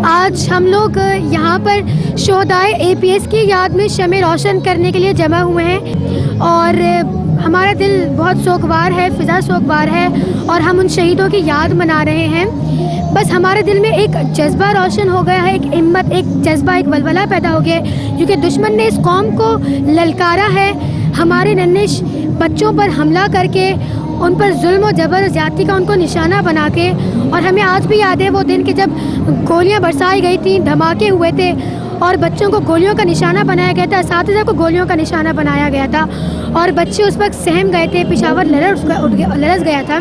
آج ہم لوگ یہاں پر شہدائے APS کی یاد میں شمع روشن کرنے کے لیے جمع ہوئے ہیں اور ہمارا دل بہت سوگوار ہے، فضا سوگوار ہے اور ہم ان شہیدوں کی یاد منا رہے ہیں۔ بس ہمارے دل میں ایک جذبہ روشن ہو گیا ہے، ایک ہمت، ایک جذبہ، ایک ولولہ پیدا ہو گیا ہے، کیونکہ دشمن نے اس قوم کو للکارا ہے، ہمارے ننھے بچوں پر حملہ کر کے، ان پر ظلم و جبر و زیادتی کا ان کو نشانہ بنا کے، اور ہمیں آج بھی یاد ہے وہ دن کہ جب گولیاں برسائی گئی تھیں، دھماکے ہوئے تھے اور بچوں کو گولیوں کا نشانہ بنایا گیا تھا، اساتذہ کو گولیوں کا نشانہ بنایا گیا تھا اور بچے اس وقت سہم گئے تھے، پشاور لرز گیا تھا۔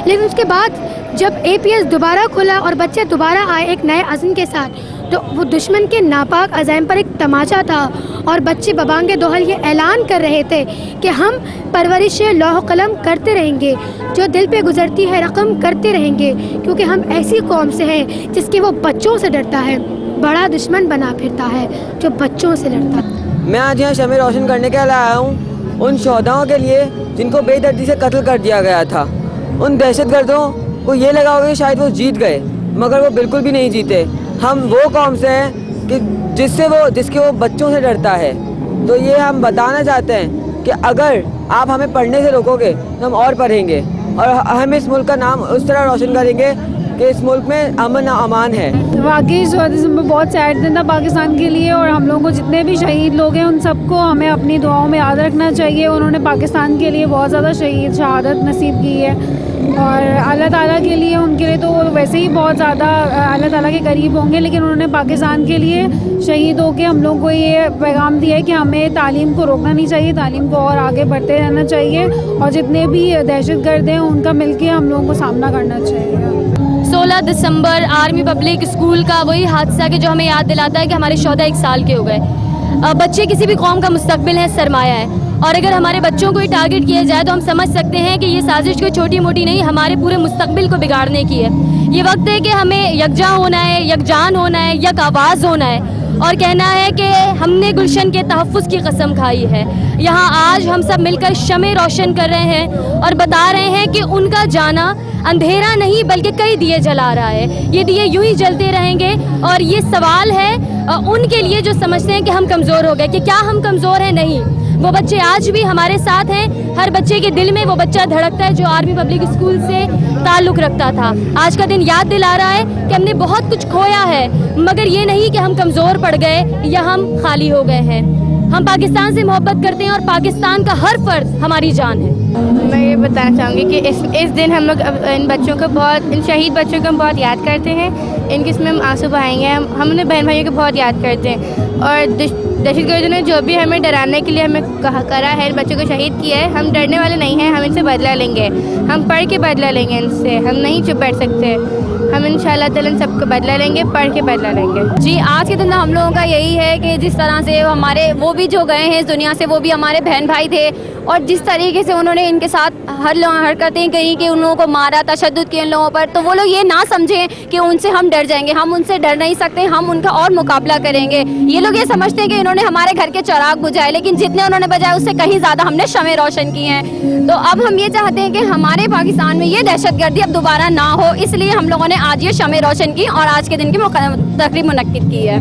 لیکن اس کے بعد جب APS دوبارہ کھلا اور بچے دوبارہ آئے ایک نئے عزم کے ساتھ، تو وہ دشمن کے ناپاک عزائم پر ایک تماشا تھا اور بچے ببانگ دوحل یہ اعلان کر رہے تھے کہ ہم پرورش لوح قلم کرتے رہیں گے، جو دل پہ گزرتی ہے رقم کرتے رہیں گے، کیونکہ ہم ایسی قوم سے ہیں جس کے وہ بچوں سے ڈرتا ہے، بڑا دشمن بنا پھرتا ہے جو بچوں سے لڑتا ہے۔ میں آج یہاں شمع روشن کرنے کے لیے آیا ہوں ان شہداؤں کے لیے جن کو بے دردی سے قتل کر دیا گیا تھا۔ ان دہشت گردوں کو یہ لگا ہوگا کہ شاید وہ جیت گئے، مگر وہ بالکل بھی نہیں جیتے۔ ہم وہ قوم سے ہیں کہ جس کے وہ بچوں سے ڈرتا ہے۔ تو یہ ہم بتانا چاہتے ہیں کہ اگر آپ ہمیں پڑھنے سے روکو گے تو ہم اور پڑھیں گے اور ہم اس ملک کا نام اس طرح روشن کریں گے کہ اس ملک میں امن و امان ہے۔ واقعی 14 دسمبر بہت سیڈ دن تھا پاکستان کے لیے، اور ہم لوگوں کو جتنے بھی شہید لوگ ہیں ان سب کو ہمیں اپنی دعاؤں میں یاد رکھنا چاہیے۔ انہوں نے پاکستان کے لیے بہت زیادہ شہادت نصیب کی ہے، اور اللہ تعالیٰ کے لیے ان کے لیے تو ویسے ہی بہت زیادہ اللہ تعالیٰ کے قریب ہوں گے، لیکن انہوں نے پاکستان کے لیے شہید ہو کے ہم لوگوں کو یہ پیغام دیا ہے کہ ہمیں تعلیم کو روکنا نہیں چاہیے، تعلیم کو اور آگے بڑھتے رہنا چاہیے، اور جتنے بھی دہشت گرد ہیں ان کا مل کے ہم لوگوں کو سامنا کرنا چاہیے۔ 16 دسمبر آرمی پبلک اسکول کا وہی حادثہ کہ جو ہمیں یاد دلاتا ہے کہ ہمارے شہداء 1 سال کے ہو گئے۔ بچے کسی بھی قوم کا مستقبل ہے، سرمایہ ہے، اور اگر ہمارے بچوں کو ہی ٹارگٹ کیا جائے تو ہم سمجھ سکتے ہیں کہ یہ سازش کوئی چھوٹی موٹی نہیں، ہمارے پورے مستقبل کو بگاڑنے کی ہے۔ یہ وقت ہے کہ ہمیں یکجا ہونا ہے، یکجان ہونا ہے، یک آواز ہونا ہے اور کہنا ہے کہ ہم نے گلشن کے تحفظ کی قسم کھائی ہے۔ یہاں آج ہم سب مل کر شمع روشن کر رہے ہیں اور بتا رہے ہیں کہ ان کا جانا اندھیرا نہیں بلکہ کئی دیے جلا رہا ہے، یہ دیے یوں ہی جلتے رہیں گے۔ اور یہ سوال ہے ان کے لیے جو سمجھتے ہیں کہ ہم کمزور ہو گئے، کہ کیا ہم کمزور ہیں؟ نہیں، وہ بچے آج بھی ہمارے ساتھ ہیں، ہر بچے کے دل میں وہ بچہ دھڑکتا ہے جو آرمی پبلک اسکول سے تعلق رکھتا تھا۔ آج کا دن یاد دلا رہا ہے کہ ہم نے بہت کچھ کھویا ہے، مگر یہ نہیں کہ ہم کمزور پڑ گئے یا ہم خالی ہو گئے ہیں۔ ہم پاکستان سے محبت کرتے ہیں اور پاکستان کا ہر فرد ہماری جان ہے۔ میں یہ بتانا چاہوں گی کہ اس دن ہم لوگ ان بچوں کو ان شہید بچوں کو ہم بہت یاد کرتے ہیں، ان کے اس میں ہم آنسو بہائیں گے۔ ہم اپنے بہن بھائیوں کو بہت یاد کرتے ہیں، اور دہشت گردوں نے جو بھی ہمیں ڈرانے کے لیے ہمیں کرا ہے، ان بچوں کو شہید کیا ہے، ہم ڈرنے والے نہیں ہیں، ہم ان سے بدلہ لیں گے، ہم پڑھ کے بدلہ لیں گے ان سے، ہم نہیں چپ بیٹھ سکتے، ہم انشاءاللہ تعالیٰ ان سب کو بدلہ لیں گے، پڑھ کے بدلہ لیں گے۔ جی، آج کے دن ہم لوگوں کا یہی ہے کہ جس طرح سے ہمارے وہ بھی جو گئے ہیں اس دنیا سے، وہ بھی ہمارے بہن بھائی تھے، اور جس طریقے سے انہوں نے ان کے ساتھ ہر حرکتیں کی کہ ان لوگوں کو مارا، تشدد کیا ان لوگوں پر، تو وہ لوگ یہ نہ سمجھیں کہ ان سے ہم ڈر جائیں گے، ہم ان سے ڈر نہیں سکتے، ہم ان کا اور مقابلہ کریں گے۔ یہ لوگ یہ سمجھتے ہیں کہ انہوں نے ہمارے گھر کے چراغ بجھائے، لیکن جتنے انہوں نے بجھائے اس سے کہیں زیادہ ہم نے شمع روشن کی ہیں۔ تو اب ہم یہ چاہتے ہیں کہ ہمارے پاکستان میں یہ دہشت گردی اب دوبارہ نہ ہو، اس لیے ہم لوگوں نے آج یہ شمع روشن کی اور آج کے دن کی تقریب منعقد کی ہے۔